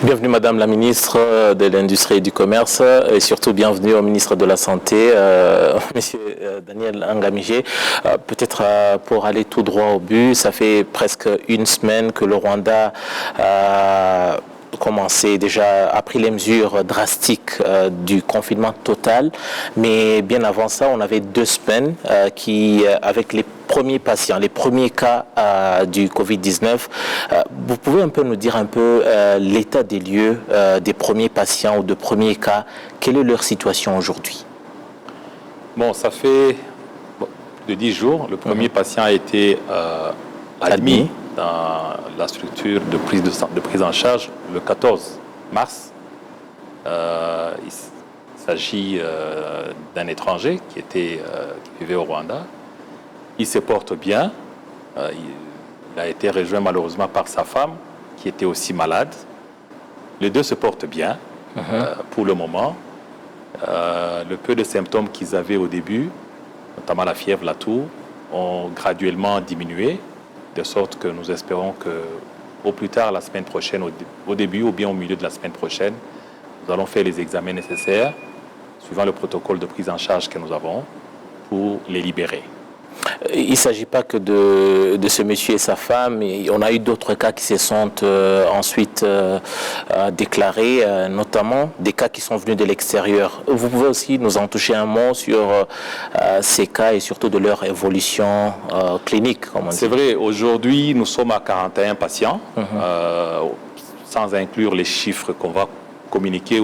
Bienvenue Madame la ministre de l'Industrie et du Commerce et surtout bienvenue au ministre de la Santé, Monsieur Daniel Ngamije. Peut-être pour aller tout droit au but, ça fait presque une semaine que le Rwanda a pris les mesures drastiques du confinement total, mais bien avant ça, on avait 2 semaines avec les premiers patients, les premiers cas du Covid-19. Vous pouvez un peu nous dire l'état des lieux des premiers patients ou de premiers cas? Quelle est leur situation aujourd'hui? Bon, ça fait de 10 jours. Le premier patient a été admis dans la structure de prise en charge le 14 mars. Il s'agit d'un étranger qui vivait au Rwanda. Il se porte bien. Il a été rejoint malheureusement par sa femme qui était aussi malade. Les deux se portent bien pour le moment. Le peu de symptômes qu'ils avaient au début, notamment la fièvre, la toux, ont graduellement diminué, de sorte que nous espérons qu'au plus tard la semaine prochaine, au début ou bien au milieu de la semaine prochaine, nous allons faire les examens nécessaires, suivant le protocole de prise en charge que nous avons, pour les libérer. Il ne s'agit pas que de ce monsieur et sa femme. On a eu d'autres cas qui se sont ensuite déclarés, notamment des cas qui sont venus de l'extérieur. Vous pouvez aussi nous en toucher un mot sur ces cas et surtout de leur évolution clinique, comme on dit. C'est vrai, aujourd'hui nous sommes à 41 patients, sans inclure les chiffres qu'on va communiquer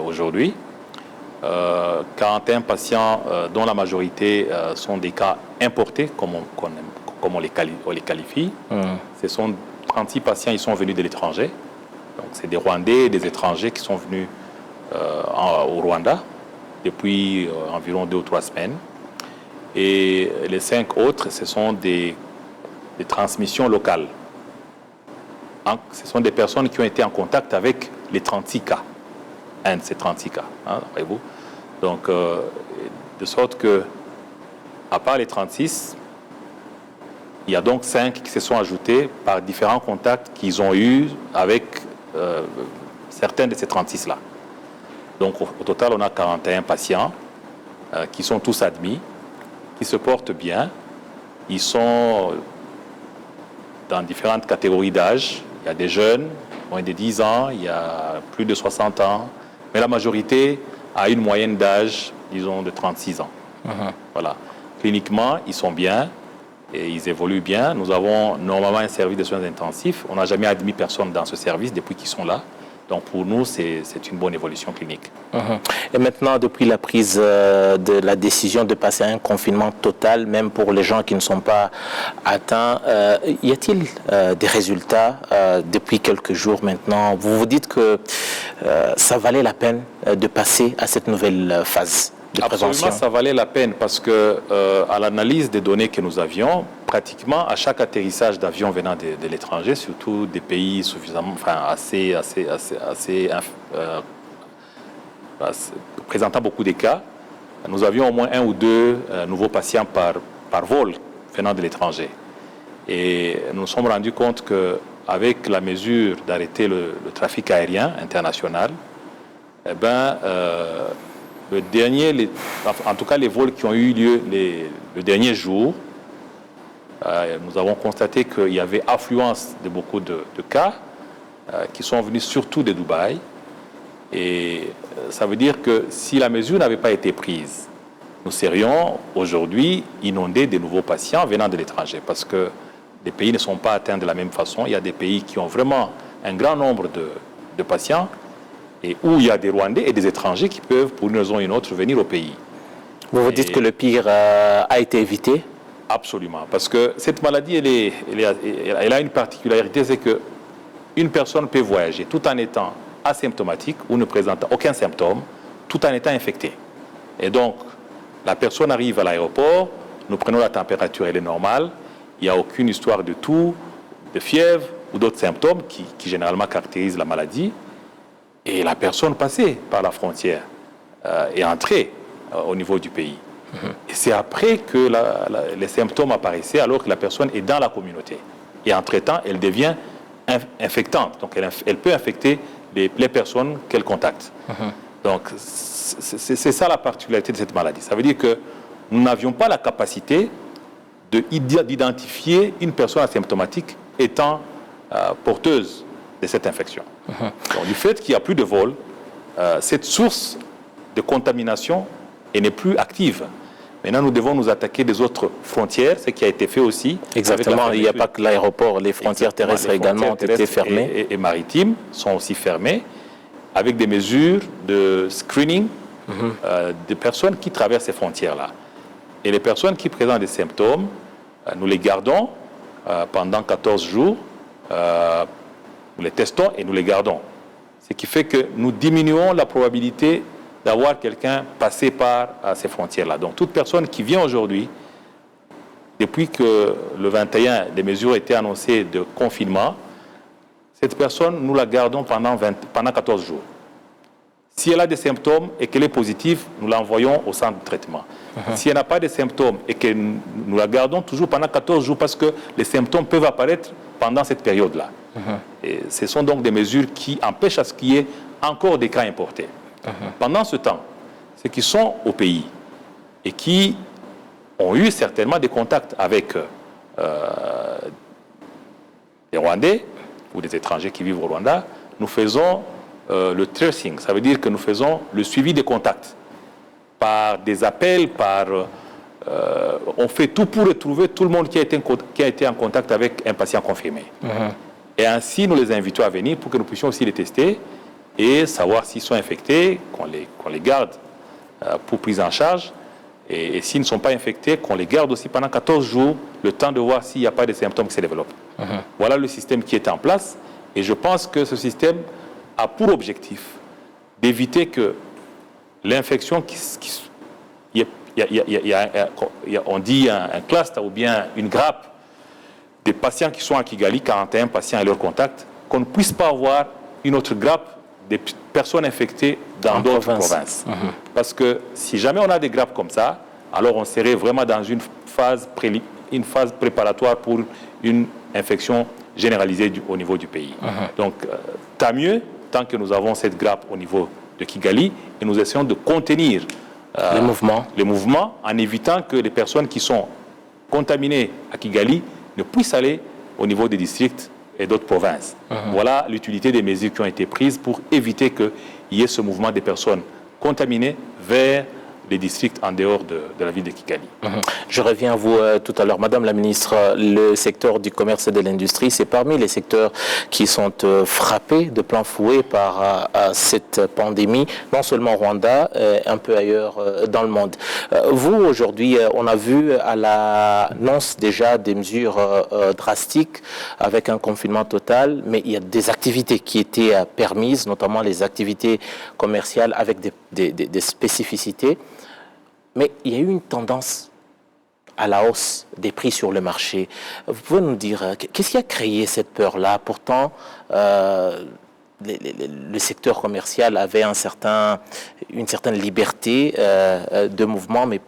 aujourd'hui. 41 patients dont la majorité sont des cas importés, comme on les qualifie. Ce sont 36 patients, ils sont venus de l'étranger. Donc c'est des Rwandais et des étrangers qui sont venus au Rwanda depuis environ 2 ou 3 semaines. Et les 5 autres, ce sont des transmissions locales. Ce sont des personnes qui ont été en contact avec les 36 cas. Un de ces 36 cas, voyez-vous. Donc, de sorte que, à part les 36, il y a donc 5 qui se sont ajoutés par différents contacts qu'ils ont eus avec certains de ces 36-là. Donc, au total, on a 41 patients qui sont tous admis, qui se portent bien. Ils sont dans différentes catégories d'âge. Il y a des jeunes, moins de 10 ans, il y a plus de 60 ans, mais la majorité a une moyenne d'âge, disons, de 36 ans. Voilà. Cliniquement, ils sont bien et ils évoluent bien. Nous avons normalement un service de soins intensifs. On n'a jamais admis personne dans ce service depuis qu'ils sont là. Donc pour nous, c'est une bonne évolution clinique. Et maintenant, depuis la prise de la décision de passer à un confinement total, même pour les gens qui ne sont pas atteints, y a-t-il des résultats depuis quelques jours maintenant? Vous vous dites que ça valait la peine de passer à cette nouvelle phase de prévention? Absolument, ça valait la peine parce que à l'analyse des données que nous avions, pratiquement à chaque atterrissage d'avions venant de l'étranger, surtout des pays suffisamment, présentant beaucoup de cas, nous avions au moins 1 ou 2 nouveaux patients par vol venant de l'étranger. Et nous nous sommes rendus compte qu'avec la mesure d'arrêter le trafic aérien international, en tout cas les vols qui ont eu lieu le dernier jour, nous avons constaté qu'il y avait affluence de beaucoup de cas qui sont venus surtout de Dubaï. Et ça veut dire que si la mesure n'avait pas été prise, nous serions aujourd'hui inondés de nouveaux patients venant de l'étranger parce que les pays ne sont pas atteints de la même façon. Il y a des pays qui ont vraiment un grand nombre de patients et où il y a des Rwandais et des étrangers qui peuvent, pour une raison ou une autre, venir au pays. Vous dites que le pire a été évité? Absolument, parce que cette maladie, elle a une particularité, c'est qu'une personne peut voyager tout en étant asymptomatique ou ne présentant aucun symptôme, tout en étant infectée. Et donc, la personne arrive à l'aéroport, nous prenons la température, elle est normale, il n'y a aucune histoire de toux, de fièvre ou d'autres symptômes qui généralement caractérisent la maladie. Et la personne passait par la frontière et entrait au niveau du pays. Et c'est après que les symptômes apparaissaient alors que la personne est dans la communauté. Et entre-temps, elle devient infectante. Donc, elle peut infecter les personnes qu'elle contacte. Donc, c'est ça la particularité de cette maladie. Ça veut dire que nous n'avions pas la capacité d'identifier une personne asymptomatique étant porteuse de cette infection. Donc, du fait qu'il n'y a plus de vol, cette source de contamination n'est plus active. Maintenant, nous devons nous attaquer des autres frontières, ce qui a été fait aussi. Exactement, il n'y a pas que l'aéroport, les frontières terrestres également ont été fermées. Et maritimes sont aussi fermées, avec des mesures de screening des personnes qui traversent ces frontières-là. Et les personnes qui présentent des symptômes, nous les gardons pendant 14 jours, nous les testons et nous les gardons. Ce qui fait que nous diminuons la probabilité d'avoir quelqu'un passé par ces frontières-là. Donc, toute personne qui vient aujourd'hui, depuis que le 21, des mesures ont été annoncées de confinement, cette personne, nous la gardons pendant 14 jours. Si elle a des symptômes et qu'elle est positive, nous l'envoyons au centre de traitement. Si elle n'a pas de symptômes et que nous la gardons toujours pendant 14 jours parce que les symptômes peuvent apparaître pendant cette période-là. Et ce sont donc des mesures qui empêchent à ce qu'il y ait encore des cas importés. Pendant ce temps, ceux qui sont au pays et qui ont eu certainement des contacts avec des Rwandais ou des étrangers qui vivent au Rwanda, nous faisons le tracing. Ça veut dire que nous faisons le suivi des contacts par des appels, on fait tout pour retrouver tout le monde qui a été en contact avec un patient confirmé. Et ainsi, nous les invitons à venir pour que nous puissions aussi les tester et savoir s'ils sont infectés, qu'on les garde pour prise en charge. Et s'ils ne sont pas infectés, qu'on les garde aussi pendant 14 jours, le temps de voir s'il n'y a pas de symptômes qui se développent. Voilà le système qui est en place. Et je pense que ce système a pour objectif d'éviter que l'infection on dit un cluster ou bien une grappe des patients qui sont à Kigali, 41 patients et leurs contacts, qu'on ne puisse pas avoir une autre grappe des personnes infectées dans d'autres provinces. Parce que si jamais on a des grappes comme ça, alors on serait vraiment dans une phase préparatoire pour une infection généralisée au niveau du pays. Donc, tant mieux, tant que nous avons cette grappe au niveau de Kigali, et nous essayons de contenir les mouvements en évitant que les personnes qui sont contaminées à Kigali ne puissent aller au niveau des districts et d'autres provinces. Voilà l'utilité des mesures qui ont été prises pour éviter qu'il y ait ce mouvement des personnes contaminées vers les districts en dehors de la ville de Kigali. Je reviens à vous tout à l'heure. Madame la ministre, le secteur du commerce et de l'industrie, c'est parmi les secteurs qui sont frappés de plein fouet par cette pandémie, non seulement au Rwanda, un peu ailleurs dans le monde. Vous, aujourd'hui, on a vu à l'annonce déjà des mesures drastiques avec un confinement total, mais il y a des activités qui étaient permises, notamment les activités commerciales avec des spécificités. Mais il y a eu une tendance à la hausse des prix sur le marché. Vous pouvez nous dire, qu'est-ce qui a créé cette peur-là? Pourtant, le secteur commercial avait une certaine liberté de mouvement, mais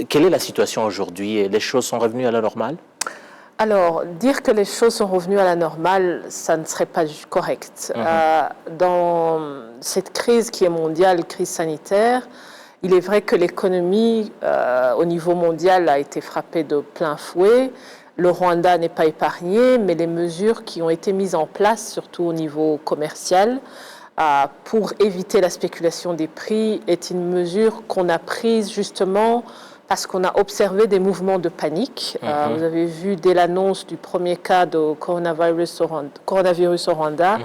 quelle est la situation aujourd'hui? Les choses sont revenues à la normale? Alors, dire que les choses sont revenues à la normale, ça ne serait pas correct. Dans cette crise qui est mondiale, crise sanitaire, il est vrai que l'économie au niveau mondial a été frappée de plein fouet. Le Rwanda n'est pas épargné, mais les mesures qui ont été mises en place, surtout au niveau commercial, pour éviter la spéculation des prix, est une mesure qu'on a prise justement parce qu'on a observé des mouvements de panique. Vous avez vu dès l'annonce du premier cas de coronavirus au Rwanda,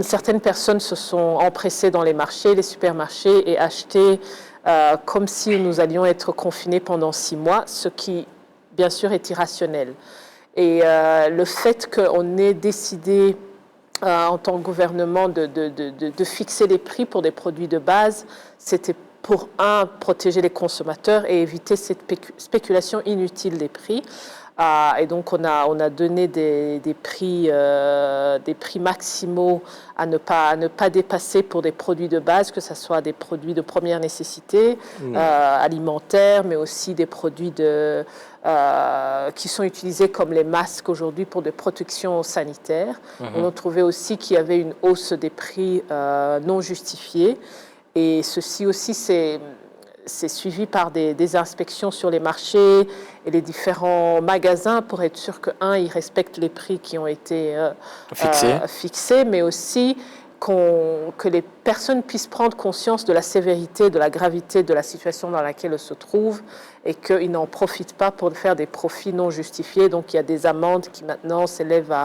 certaines personnes se sont empressées dans les marchés, les supermarchés et achetaient comme si nous allions être confinés pendant 6 mois, ce qui, bien sûr, est irrationnel. Et le fait qu'on ait décidé en tant que gouvernement de fixer les prix pour des produits de base, c'était pour, protéger les consommateurs et éviter cette spéculation inutile des prix. Et donc, on a donné des prix maximaux à ne pas dépasser pour des produits de base, que ce soit des produits de première nécessité, alimentaires, mais aussi des produits qui sont utilisés comme les masques aujourd'hui pour des protections sanitaires. On a trouvé aussi qu'il y avait une hausse des prix non justifiée. Et ceci aussi, c'est suivi par des inspections sur les marchés et les différents magasins pour être sûr que, ils respectent les prix qui ont été fixés, mais aussi que les personnes puissent prendre conscience de la sévérité, de la gravité de la situation dans laquelle elles se trouvent et qu'ils n'en profitent pas pour faire des profits non justifiés. Donc il y a des amendes qui maintenant s'élèvent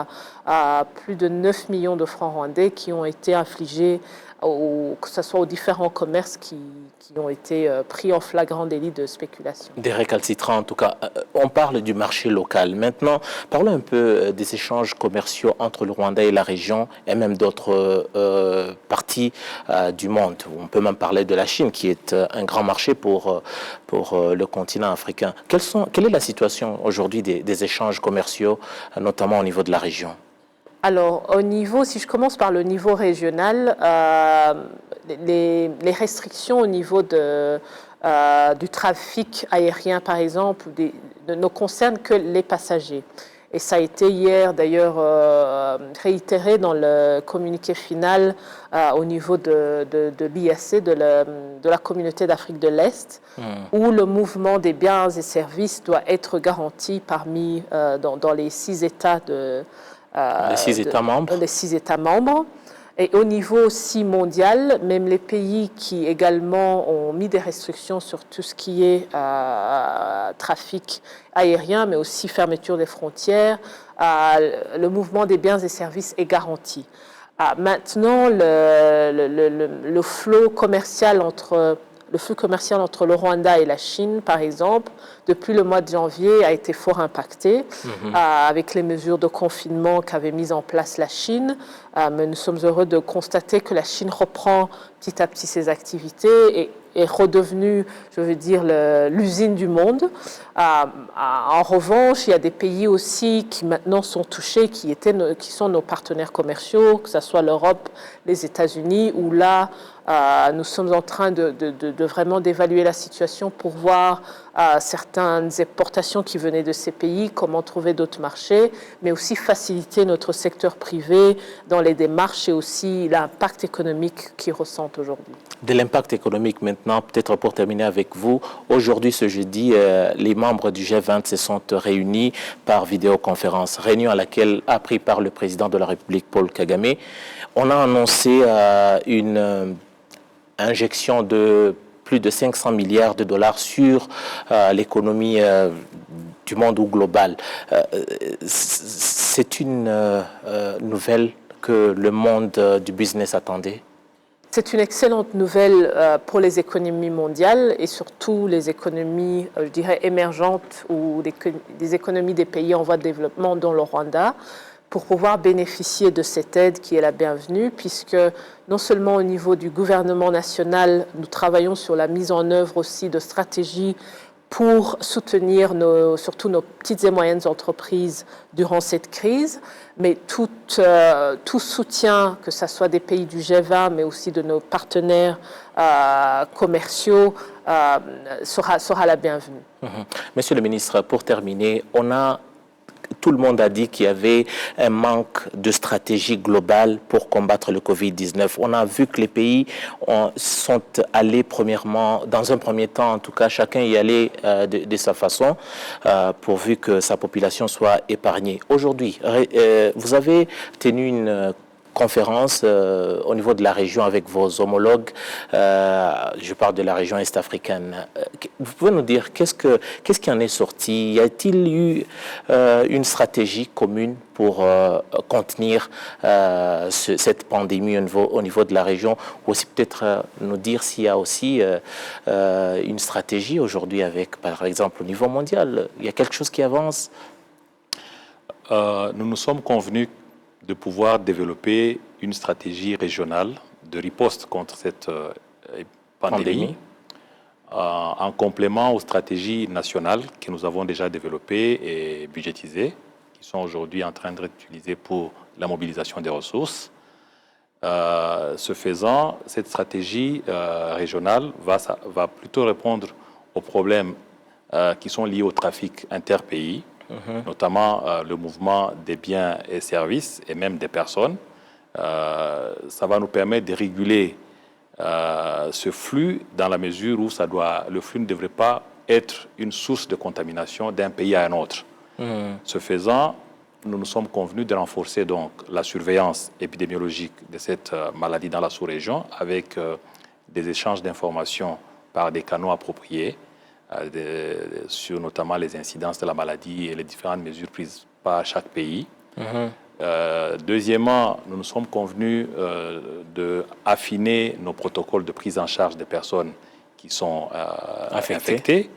à plus de 9 millions de francs rwandais qui ont été infligées, que ce soit aux différents commerces qui ont été pris en flagrant délit de spéculation. Des récalcitrants, en tout cas. On parle du marché local. Maintenant, parlons un peu des échanges commerciaux entre le Rwanda et la région et même d'autres parties du monde. On peut même parler de la Chine, qui est un grand marché pour le continent africain. Quelle est la situation aujourd'hui des échanges commerciaux, notamment au niveau de la région ? Alors, si je commence par le niveau régional, les restrictions au niveau du trafic aérien, par exemple, ne concernent que les passagers. Et ça a été hier, d'ailleurs, réitéré dans le communiqué final au niveau de l'IAC, de la communauté d'Afrique de l'Est, où le mouvement des biens et services doit être garanti dans les 6 États les 6 États membres. Les 6 États membres. Et au niveau aussi mondial, même les pays qui également ont mis des restrictions sur tout ce qui est trafic aérien, mais aussi fermeture des frontières, le mouvement des biens et services est garanti. Maintenant, le flux commercial entre le Rwanda et la Chine, par exemple, depuis le mois de janvier, a été fort impacté avec les mesures de confinement qu'avait mises en place la Chine. Mais nous sommes heureux de constater que la Chine reprend petit à petit ses activités et est redevenue, je veux dire, l'usine du monde. En revanche, il y a des pays aussi qui maintenant sont touchés, qui sont nos partenaires commerciaux, que ce soit l'Europe, les États-Unis, où là, nous sommes en train de vraiment d'évaluer la situation pour voir certaines exportations qui venaient de ces pays, comment trouver d'autres marchés, mais aussi faciliter notre secteur privé dans les démarches et aussi l'impact économique qu'ils ressentent aujourd'hui. De l'impact économique maintenant, peut-être pour terminer avec vous, aujourd'hui ce jeudi, les membres du G20 se sont réunis par vidéoconférence, réunion à laquelle a pris part le président de la République, Paul Kagame. On a annoncé une injection de plus de 500 milliards de dollars sur l'économie du monde ou globale. C'est une nouvelle que le monde du business attendait? C'est une excellente nouvelle pour les économies mondiales et surtout les économies, je dirais, émergentes ou des économies des pays en voie de développement, dont le Rwanda, pour pouvoir bénéficier de cette aide qui est la bienvenue, puisque non seulement au niveau du gouvernement national, nous travaillons sur la mise en œuvre aussi de stratégies pour soutenir surtout nos petites et moyennes entreprises durant cette crise, mais tout soutien, que ce soit des pays du G20, mais aussi de nos partenaires commerciaux, sera la bienvenue. Monsieur le ministre, pour terminer, tout le monde a dit qu'il y avait un manque de stratégie globale pour combattre le Covid-19. On a vu que les pays sont allés dans un premier temps, en tout cas, chacun y allait de sa façon, pourvu que sa population soit épargnée. Aujourd'hui, vous avez tenu une conférence au niveau de la région avec vos homologues, je parle de la région est-africaine. Vous pouvez nous dire qu'est-ce qui en est sorti? Y a-t-il eu une stratégie commune pour contenir cette pandémie au niveau de la région? Ou aussi peut-être nous dire s'il y a aussi une stratégie aujourd'hui avec, par exemple, au niveau mondial. Il y a quelque chose qui avance? Nous nous sommes convenus de pouvoir développer une stratégie régionale de riposte contre cette pandémie en complément aux stratégies nationales que nous avons déjà développées et budgétisées, qui sont aujourd'hui en train d'être utilisées pour la mobilisation des ressources. Ce faisant, cette stratégie régionale va plutôt répondre aux problèmes qui sont liés au trafic interpays, notamment le mouvement des biens et services et même des personnes. Ça va nous permettre de réguler ce flux dans la mesure où le flux ne devrait pas être une source de contamination d'un pays à un autre. Ce faisant, nous nous sommes convenus de renforcer donc la surveillance épidémiologique de cette maladie dans la sous-région avec des échanges d'informations par des canaux appropriés sur notamment les incidences de la maladie et les différentes mesures prises par chaque pays. Deuxièmement, nous nous sommes convenus d'affiner nos protocoles de prise en charge des personnes qui sont infectées.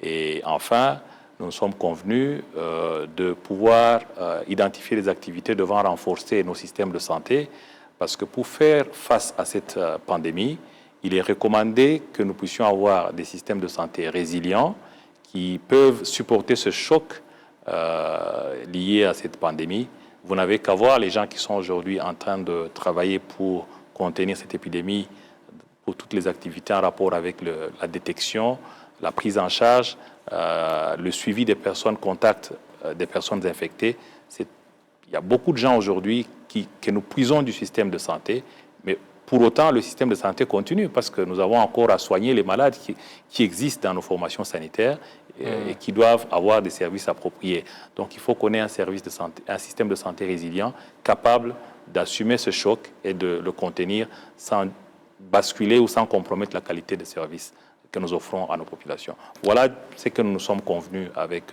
Et enfin, nous nous sommes convenus de pouvoir identifier les activités devant renforcer nos systèmes de santé, parce que pour faire face à cette pandémie, il est recommandé que nous puissions avoir des systèmes de santé résilients qui peuvent supporter ce choc lié à cette pandémie. Vous n'avez qu'à voir les gens qui sont aujourd'hui en train de travailler pour contenir cette épidémie, pour toutes les activités en rapport avec la détection, la prise en charge, le suivi des personnes contacts, des personnes infectées. Il y a beaucoup de gens aujourd'hui que nous puisons du système de santé, mais pour autant, le système de santé continue parce que nous avons encore à soigner les malades qui existent dans nos formations sanitaires et qui doivent avoir des services appropriés. Donc, il faut qu'on ait un système de santé résilient, capable d'assumer ce choc et de le contenir sans basculer ou sans compromettre la qualité des services que nous offrons à nos populations. Voilà ce que nous nous sommes convenus avec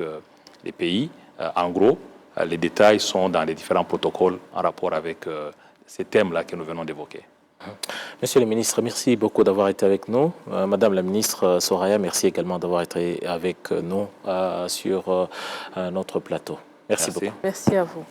les pays. En gros, les détails sont dans les différents protocoles en rapport avec ces thèmes-là que nous venons d'évoquer. Monsieur le ministre, merci beaucoup d'avoir été avec nous. Madame la ministre Soraya, merci également d'avoir été avec nous sur notre plateau. Merci beaucoup. Merci à vous.